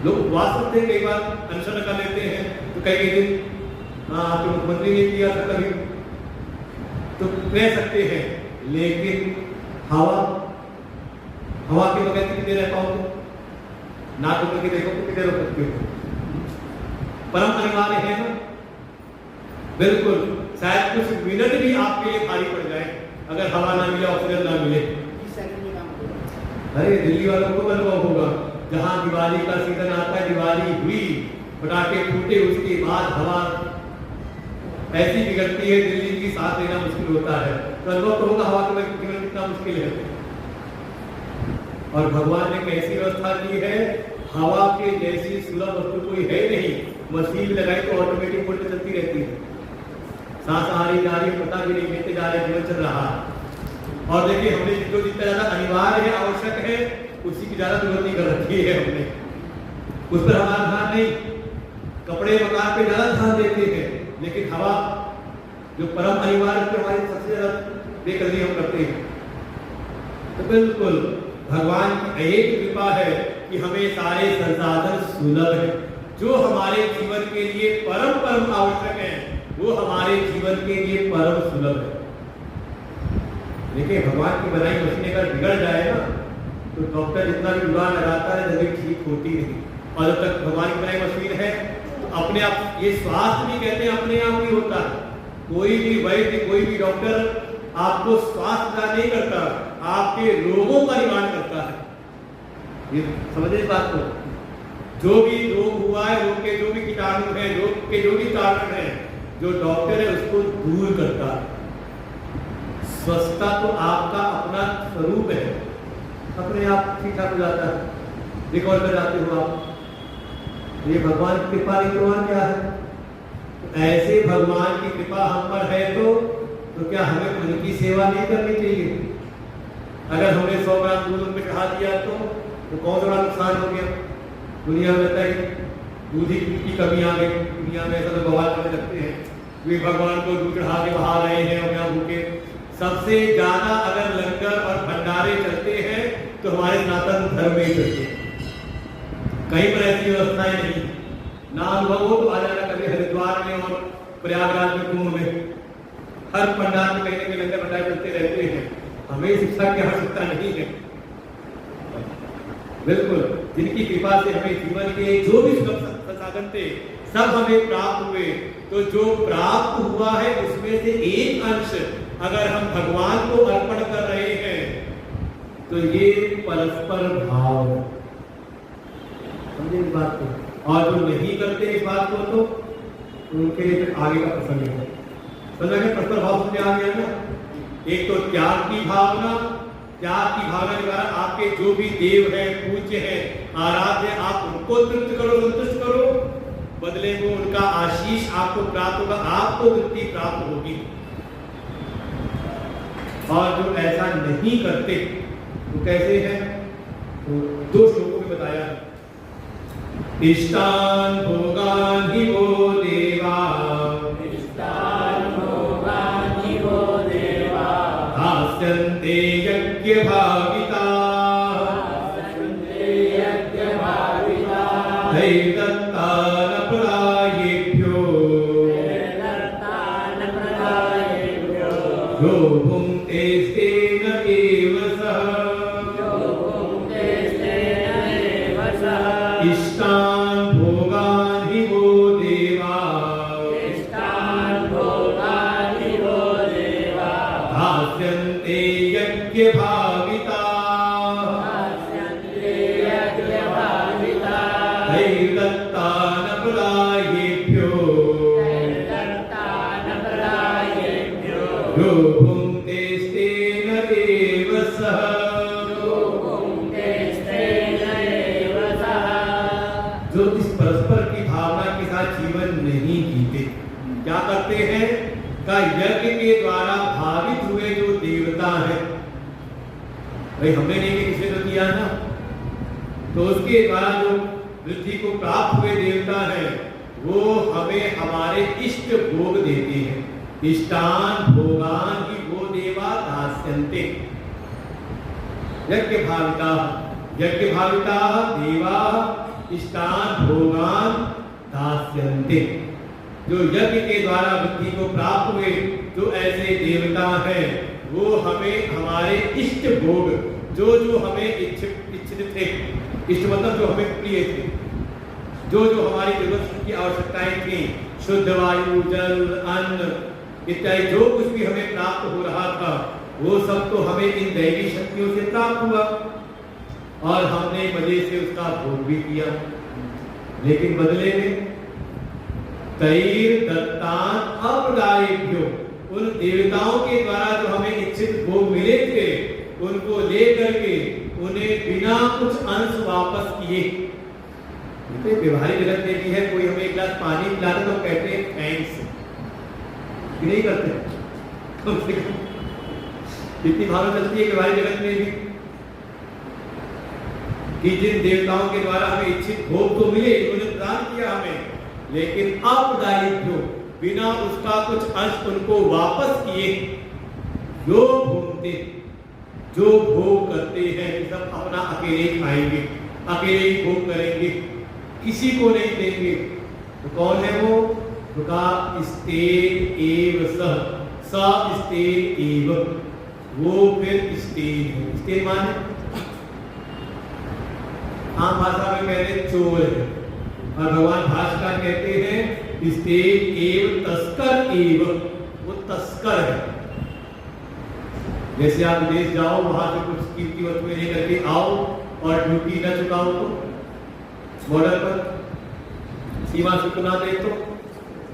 लोग उपवास करते हैं, कई बार अनशन कर लेते हैं, तो कई दिन तो मुख्यमंत्री ने किया था कभी, तो रह सकते हैं, लेकिन हवा के बगैर कितने रह पाओगे? ना तो करके देखो कितने रह सकते हो। परम अनिवार्य है ना, बिल्कुल, शायद कुछ मिनट भी आपके लिए भारी पड़ जाए अगर हवा ना मिले, ऑक्सीजन ना मिले। अरे दिल्ली वालों को अनुभव होगा, जहां दिवाली का सीजन आता है, दिवाली हुई, पटाखे फूटे, उसके बाद हवा ऐसी बिगड़ती है, दिल्ली की सांस लेना मुश्किल होता है। तो अनुभव तो होगा हवा के जीवन कितना मुश्किल है। और भगवान ने कैसी व्यवस्था की है, हवा के जैसी सुलभ वस्तु कोई है नहीं, मशीन लगाई तो ऑटोमेटिक मोड में चलती रहती है, सांस आ रही जा रही, पता भी नहीं, लेते जा रहे, जीवन चल रहा है। और देखिए, हमने जो जितना ज्यादा अनिवार्य है, आवश्यक है, उसी की ज्यादा जरूरत नहीं कर रखी है हमने, उस पर हमारा ध्यान नहीं, कपड़े मकान पे ज्यादा ध्यान देते हैं, लेकिन हवा जो परम अनिवार्य है हमारी सबसे ज्यादा बेकदरी हम करते हैं। तो बिल्कुल भगवान की एक कृपा है कि हमें सारे संसाधन सुलभ है, जो हमारे जीवन के लिए परम आवश्यक है, वो हमारे जीवन के लिए परम सुलभ है। देखिए, भगवान की बनाई मशीन अगर बिगड़ जाए ना, तो डॉक्टर जितना भी उड़ान लगाता है जल्दी ठीक होती नहीं, और जब तक भगवान की बनाई मशीन है तो अपने आप, ये स्वास्थ्य भी कहते हैं अपने आप ही होता है। कोई भी वैद्य, कोई भी डॉक्टर आपको स्वास्थ्य प्रदान नहीं करता, आपके रोगों का निवारण करता है। ये समझिए बात को, जो भी रोग हुआ है, रोग के जो भी कीटाणु है, रोग के जो भी कारण है, जो डॉक्टर है उसको दूर करता है। स्वस्थता तो आपका अपना स्वरूप है, अपने आप ठीक ठाक हो जाता है, रिकॉर्ड कर जाते हो आप। ये भगवान की कृपा नहीं तो और क्या है? ऐसे भगवान की कृपा हम पर है तो क्या हमें उनकी सेवा नहीं करनी चाहिए? अगर हमने 100 ग्राम दूध उन पे चढ़ा दिया तो कौन सा बड़ा नुकसान हो गया? दुनिया में लगता है कि दूध की कमी आ गई, दुनिया में ऐसा तो बवाल करने लगते हैं वे भगवान को दूध चढ़ा के बहा रहे हैं और यहाँ भूखे। सबसे ज्यादा अगर लंगर और भंडारे चलते हैं तो हमारे सनातन धर्म में ही चलते हैं, कहीं पर ऐसी व्यवस्थाएं नहीं। ना अनुभव हो तो आ जाना कभी हरिद्वार में और प्रयागराज में, कुंभ में, हर पंडाल में कहीं ना कहीं लंगर भंडारे चलते रहते हैं। हमें शिक्षा की आवश्यकता नहीं है। बिल्कुल, जिनकी कृपा से हमें जीवन के जो भी संसाधन थे सब हमें प्राप्त हुए, तो जो प्राप्त हुआ है उसमें से एक अंश अगर हम भगवान को अर्पण कर रहे हैं तो ये परस्पर भाव, समझे इस बात को? और जो नहीं करते इस बात को तो उनके लिए फिर आगे का प्रसंग है। समझ में परस्पर भाव समझ आ गया ना? एक तो त्याग की भावना, त्याग की भावना के द्वारा आपके जो भी देव है, पूज्य है, आराध्य है, आप उनको तृप्त करो, संतुष्ट करो, बदले में उनका आशीष आपको प्राप्त होगा, आपको तृप्ति प्राप्त होगी। और जो ऐसा नहीं करते वो कैसे हैं? तो 2 श्लोकों में बताया है। इष्टान भोगान हि वो देवा, इष्टान भोगान हि वो देवा, दास्यन्ते यज्ञ भाविता, दास्यन्ते यज्ञ भाविता, दैवदत्तान प्रदायेभ्यो, दैवदत्तान प्रदायेभ्यो, यो भुङ्क्ते तेन एव सः, यो भुङ्क्ते तेन एव सः, इष्टान भोगान हि वो देवा, इष्टान भोगान हि वो देवा, दास्यन्ते यज्ञ भाविता, दास्यन्ते यज्ञ भाविता, दैवदत्तान प्रदायेभ्यो, दैवदत्तान प्रदायेभ्यो, यो भुङ्क्ते तेन एव सः। यो भुङ्क्ते तेन एव सः। जो इस परस्पर की भावना के साथ जीवन नहीं जीते, क्या करते हैं? का यज्ञ के द्वारा भावित हुए जो देवता है, भाई हमने नहीं किया, किसी ने किया ना, तो उसके द्वारा जो वृद्धि को प्राप्त हुए देवता है वो हमें हमारे इष्ट भोग देते हैं। इष्टान भोगान ही वो देवा दास्यन्ते, यज्ञ भाविता, यज्ञ भाविता देवा इष्टान भोगान दास्यन्ते। जो यज्ञ के द्वारा वृद्धि को प्राप्त हुए जो ऐसे देवता हैं वो हमें हमारे इष्ट भोग, जो जो हमें इच्छित थे, इष्ट मतलब जो हमें प्रिय थे, जो जो हमारी जरूरत की आवश्यकताएं थी, शुद्ध वायु, जल, अन्न इत्यादि जो कुछ भी हमें प्राप्त हो रहा था वो सब तो हमें इन दैवी शक्तियों से प्राप्त हुआ और हमने मजे से उसका भोग भी किया। लेकिन बदले में तैर दत्तान अपदायेभ्यो, उन देवताओं के द्वारा जो हमें इच्छित भोग मिले थे उनको लेकर के उन्हें बिना कुछ अंश वापस किए। व्यवहारिक जगत में भी है, कोई हमें एक गिलास पानी पिलाता तो कहते हैं थैंक्स, नहीं करते कम से कम इतनी भावना चलती है व्यवहारिक जगत में भी कि जिन देवताओं के द्वारा हमें इच्छित भोग तो मिले, उन्होंने प्रदान किया हमें, लेकिन अपदायित्व बिना उसका कुछ अंश उनको वापस किए। जो भोगते, जो भोग करते हैं सब अपना अकेले ही खाएंगे, अकेले ही भोग करेंगे, किसी को नहीं देंगे। तो कौन है वो? तो का स्तेन एव सह, स स्तेन एव, वो फिर स्तेन है। स्तेन माने आम भाषा में कहते हैं चोर है, और भगवान भास्कर कहते हैं स्तेन एव तस्कर एव, वो तस्कर है। जैसे आप विदेश जाओ, वहां से कुछ कीमती वस्तुएं लेकर के आओ और ड्यूटी न चुकाओ तो बॉर्डर पर सीमा शुल्क ना दे तो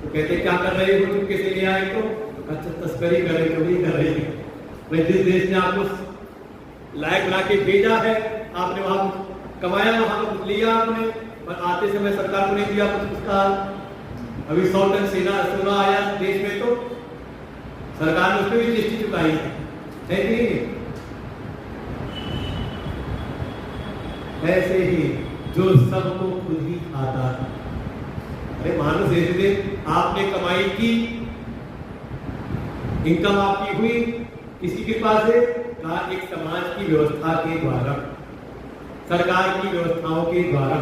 कहते क्या कर रहे हो, चुपके से ले आए तो अच्छा तस्करी कर रहे, चोरी कर रहे हैं। भाई जिस देश ने आपको लायक बना के भेजा है, आपने वहां कमाया, वहां कुछ लिया आपने, पर आते समय सरकार को नहीं दिया पुरस्कार। अभी 100 टन सोना आया देश में तो सरकार ने उस पर भी जीएसटी चुकाई है कि नहीं? ऐसे ही जो सबको खुद ही खाता है। अरे मानो धीरे आपने कमाई की, इनकम आपकी हुई किसी के पास है, कहा एक समाज की व्यवस्था के द्वारा, सरकार की व्यवस्थाओं के द्वारा।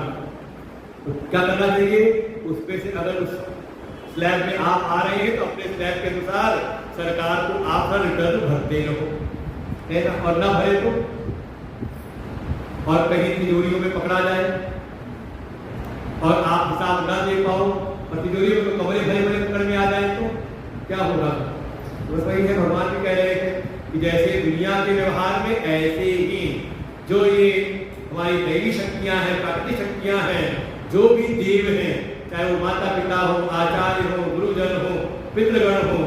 तो क्या करना चाहिए? उस पे से अगर उस स्लैब में आप आ रहे हैं तो अपने स्लैब के अनुसार सरकार को आप रिटर्न भरते रहो, है ना? और ना भरे तो और कहीं तिजोरियों में पकड़ा जाए और आप हिसाब ना दे पाओ और तिजोरियों में कमरे भरे भरे पकड़ में आ जाए तो क्या होगा? बस वही है, भगवान भी कह रहे थे कि जैसे दुनिया के व्यवहार में ऐसे ही जो ये हमारी दैवी शक्तियां हैं, प्राकृतिक शक्तियां हैं, जो भी देव हैं, चाहे वो माता पिता हो, आचार्य हो, गुरुजन हो, पितृगण हो,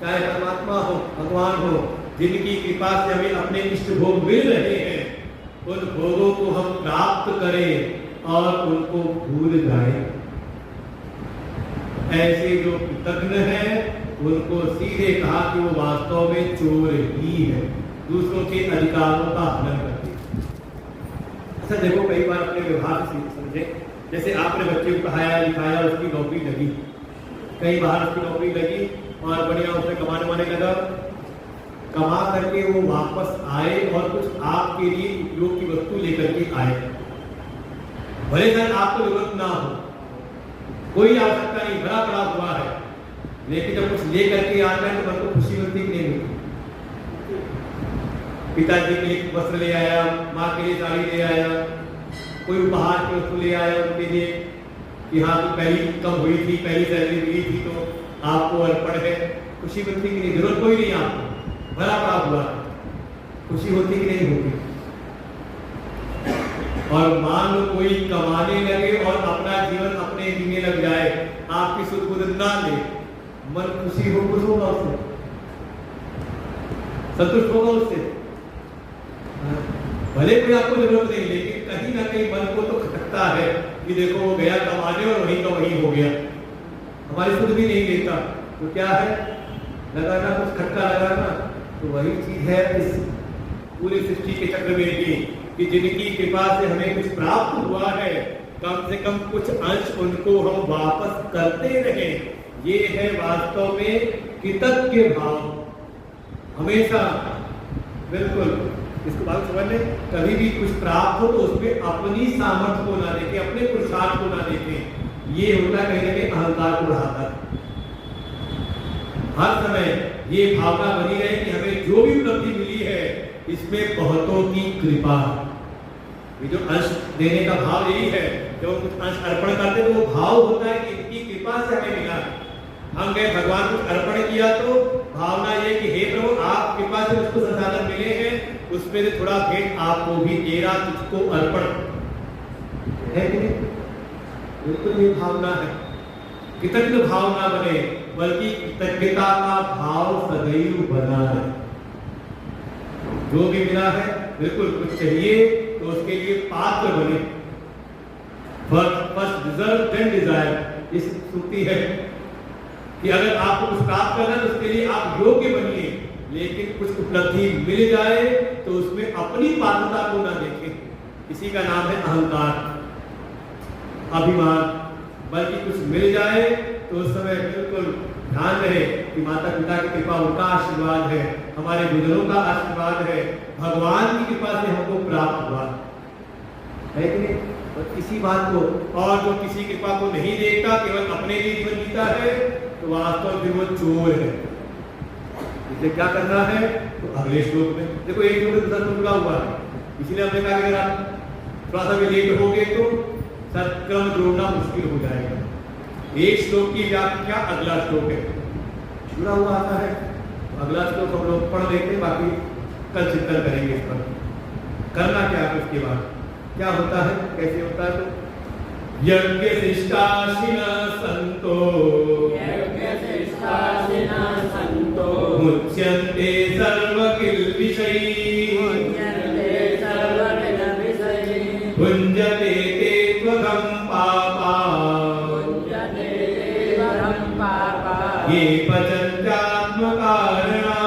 चाहे परमात्मा हो, भगवान हो, जिनकी कृपा से हमें अपने इष्ट भोग मिल रहे हैं, उन भोगों को हम प्राप्त करें और उनको भूल जाएं। ऐसे जो कृतज्ञ हैं उनको सीधे कहा कि वो वास्तव में चोर ही है, दूसरों के अधिकारों का हनन करते हैं। अच्छा देखो, कई बार अपने व्यवहार से समझे, जैसे आपने बच्चे को पढ़ाया लिखाया, उसकी नौकरी लगी, कई बार उसकी नौकरी लगी और बढ़िया उसने कमाने वाने लगा, कमा करके वो वापस आए और कुछ आपके लिए उपयोग की वस्तु लेकर के आए, भले सर आपको जरूरत ना हो, कोई आवश्यकता नहीं, भरा पड़ा हुआ है, लेकिन जब कुछ ले करके आता है तो मन को खुशी मिलती कि नहीं मिलती? पिताजी के लिए वस्त्र ले आया, माँ के लिए साड़ी ले आया, कोई उपहार की वस्तु ले आया उनके लिए कि हाँ तो पहली इनकम हुई थी, पहली सैलरी मिली थी तो आपको अर्पण है, खुशी मिलती कि नहीं? जरूरत कोई नहीं आपको, भरा पड़ा हुआ, खुशी होती कि नहीं होती? और मान लो कोई कमाने लगे और अपना जीवन अपने जीने लग जाए, आपकी सुध बुध ना ले, मन खुशी हो, खुश होगा उससे, संतुष्ट होगा उससे? भले कोई आपको जरूरत नहीं, लेकिन कहीं ना कहीं मन को तो खटकता है कि देखो वो गया कमाने और वहीं का वहीं हो गया, हमारी सुध भी नहीं लेता, तो क्या है लगाना, कुछ खटका लगाना। तो वही चीज है इस पूरी सृष्टि के चक्र में भी कि जिनकी कृपा से हमें कुछ प्राप्त हुआ है, कम से कम कुछ अंश उनको हम वापस करते रहे। ये है वास्तव में कृतज्ञ भाव। हमेशा बिल्कुल इसको बात समझ लें, कभी भी कुछ प्राप्त हो तो उसमें अपनी सामर्थ्य को ना देखें, अपने पुरुषार्थ को ना देखें। ये होता कहीं ना कहीं अहंकार को बढ़ाता है। हर समय ये भावना बनी रहे कि हमें जो भी उपलब्धि मिली है इसमें बहुतों की कृपा। ये जो अंश देने का भाव यही है, जब कुछ अंश अर्पण करते तो वो भाव होता है कि इनकी कृपा से हमें मिला। हम गए भगवान कुछ अर्पण किया तो भावना ये कि हे प्रभु आप कृपा से मुझको संसाधन मिले हैं, उसमें से थोड़ा भेंट आपको भी, तेरा तुझको अर्पण है कि नहीं? बिल्कुल ये भावना है। कृतज्ञ भावना बने, बल्कि कृतज्ञता का भाव सदैव बना है। जो भी मिला है बिल्कुल कुछ चाहिए तो उसके लिए पात्र बने। फर्स्ट डिजर्व देन डिजायर, इस श्रुति है कि अगर आपको कुछ प्राप्त करना है तो उसके लिए आप योग्य बनिए, लेकिन कुछ उपलब्धि मिल जाए तो उसमें अपनी पात्रता को ना देखें। इसी का नाम है अहंकार, अभिमान। बल्कि कुछ मिल जाए तो उस समय बिल्कुल ध्यान रहे कि माता पिता की कृपा, उनका आशीर्वाद है, हमारे गुरुजनों का आशीर्वाद है, भगवान की कृपा से हमको प्राप्त हुआ है कि नहीं? और इसी बात को, और जो किसी कृपा को नहीं देखता, केवल अपने लिए जीवन जीता है, तो वास्तव में वो चोर है। इसे क्या करना है? तो अगले श्लोक में देखो, एक श्लोक दूसरा श्लोक जुड़ा हुआ है, इसीलिए हमने कहा कि अगर आप थोड़ा सा भी लेट हो गए तो सत्क्रम जोड़ना मुश्किल हो जाएगा। एक श्लोक की व्याख्या अगला श्लोक है, जुड़ा हुआ आता है। तो अगला श्लोक हम लोग पढ़ लेते हैं, बाकी कल चिंतन करेंगे इस पर। करना क्या है उसके बाद, क्या होता है, कैसे होता है? तो यज्ञ शिष्टाशिना संतो, यज्ञ शिष्टाशिना संतो, मुच्यन्ते सर्वकिल्बिषैः, मुच्यन्ते सर्वकिल्बिषैः, भुञ्जते ते त्वघा पचन्त्यात्मकारणा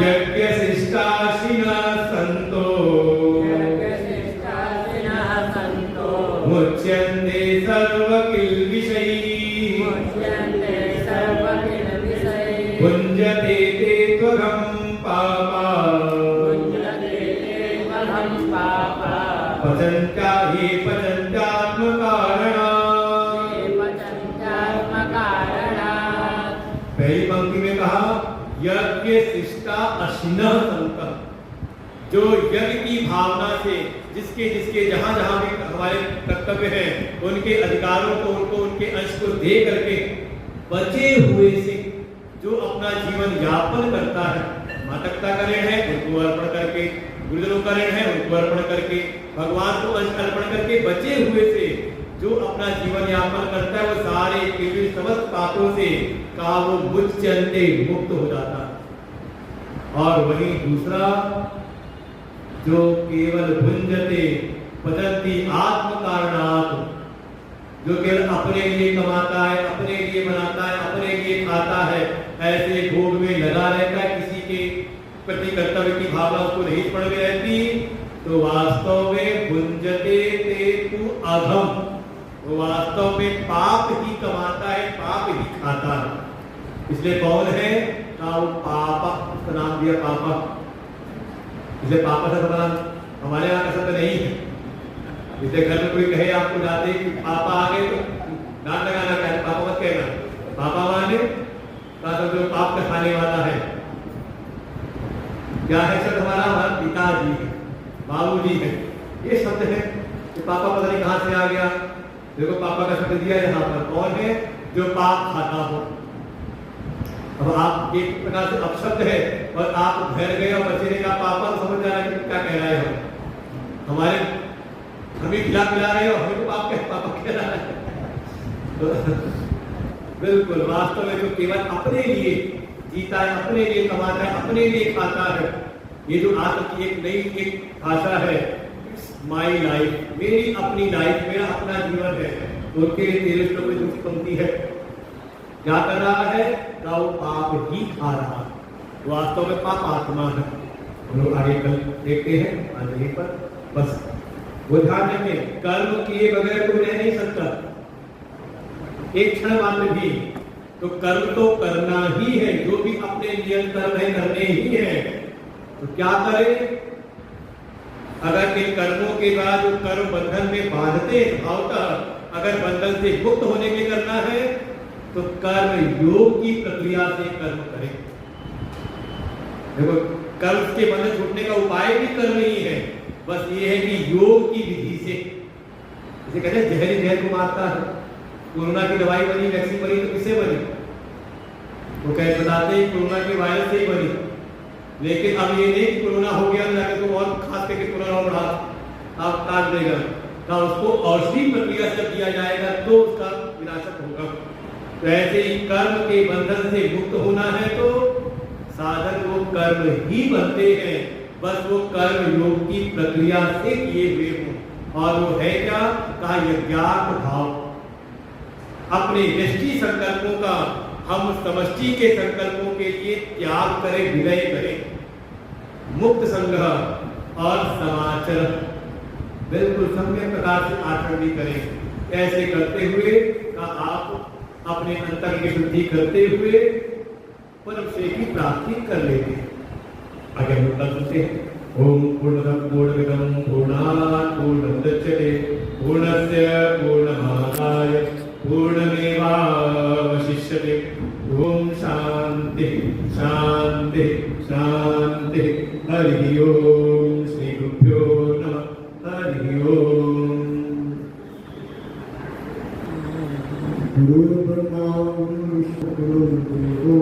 यज्ञशिष्टाशिनः सन्तो मुच्यन्ते सर्वकिल्बिषैः भुञ्जते ते त्वघं पापा पचन्त्या ये पचन्त्यात्मकारणा। पहली पंक्ति में कहा यज्ञ शिष्टा अशिनः संतः, जो यज्ञ की भावना से जिसके जिसके जहां जहां भी हमारे कर्तव्य हैं उनके अधिकारों को उनको उनके अंश को दे करके बचे हुए से जो अपना जीवन यापन करता है, माता पिता का ऋण है उनको अर्पण करके, गुरुजनों का ऋण है उनको अर्पण करके, भगवान को अंश अर्पण करके बचे हुए से जो अपना जीवन यापन करता है वो सारे केवल समस्त पापों से कहा वो मुच्यन्ते मुक्त हो जाता है। और वही दूसरा जो केवल भुंजते पचन्ति आत्म कारणात्, जो केवल अपने लिए कमाता है, अपने लिए बनाता है, अपने लिए खाता है, ऐसे भोग में लगा रहता है, किसी के प्रति कर्तव्य की भावना उसको नहीं पड़ में रहती, तो वास्तव में भुंजते ते तु अधम, वो वास्तव में पाप ही कमाता है, पाप ही खाता है। इसलिए कौन है का वो पापा, उसका नाम दिया पापा। इसलिए पापा का नाम हमारे यहाँ का शब्द नहीं है। इसलिए घर में कोई कहे आपको जाते कि पापा आ गए तो डांट लगाना, क्या पापा मत कहना, पापा माने का जो पाप का खाने वाला है। क्या है शब्द हमारा? हमारा पिताजी है, बाबूजी है, ये शब्द है। कि पापा पता नहीं कहां से आ गया। देखो पापा का शब्द दिया यहाँ पर, कौन है? जो पाप खाता हो। अब आप एक प्रकार से अपशब्द है और आप घर गए और बच्चे ने कहा पापा, तो समझ जाना कि क्या कह रहे हो, हमारे हमें खिला पिला रहे हो, हमें तो पापा कह रहा है। तो बिल्कुल वास्तव में जो केवल अपने लिए जीता है, अपने लिए कमाता है, अपने लिए खाता है, ये जो आज की एक नई एक भाषा है, माई लाइफ, मेरी अपनी लाइफ, मेरा अपना जीवन है, तो उनके लिए 13 श्लोक में दूसरी पंक्ति है, क्या कर रहा है? वो पाप ही खा रहा है, वास्तव में पाप आत्मा है। हम लोग आगे कल देखते हैं आज यहीं पर। बस वो ध्यान रखें, कर्म किए बगैर कोई रह नहीं सकता एक क्षण मात्र भी। तो कर्म तो करना ही है, जो भी अपने नियत कर्म है करने ही है। तो क्या करें? अगर इन कर्मों के बाद जो कर्म बंधन में बांधते हैं भावता, अगर बंधन से मुक्त होने के करना है तो कर्म योग की प्रक्रिया से कर्म करें। देखो कर्म के बंधन छूटने का उपाय भी कर्म ही है, बस ये है कि योग की विधि से। जैसे कहते हैं जहर जहर को मारता है, कोरोना की दवाई बनी, वैक्सीन बनी, तो किससे बनी? वो कह बताते हैं कोरोना के वायरस से ही बनी। लेकिन अब ये नहीं कि कोरोना हो गया जाके तो और खास करके कोरोना और आप काट देगा, तो उसको औषधि प्रक्रिया से दिया जाएगा तो उसका विनाशक होगा। तो ऐसे ही कर्म के बंधन से मुक्त होना है तो साधन वो कर्म ही बनते हैं, बस वो कर्म योग की प्रक्रिया से किए हुए हों। और वो है क्या? कहा यज्ञार्थ भाव, अपने व्यष्टि संकल्पों का हम समष्टि के संकल्पों के लिए त्याग करें, विलय करें, मुक्त संग्रह और समाचरण, बिल्कुल सम्यक प्रकार से आचरण भी करें। ऐसे करते हुए आप अपने अंतर की शुद्धि करते हुए परम से की प्राप्ति कर लेते हैं। आगे हम सुनते हैं। ओम पूर्णमदः पूर्णमिदं पूर्णात् पूर्णमुदच्यते पूर्णस्य पूर्णमादाय पूर्णमेवावशिष्यते। ओम शांति शांति शांति। हरि ओम। श्री गुरुभ्यो नमः। हरि ओम। गुरु ब्रह्मा गुरु विष्णु गुरु देवो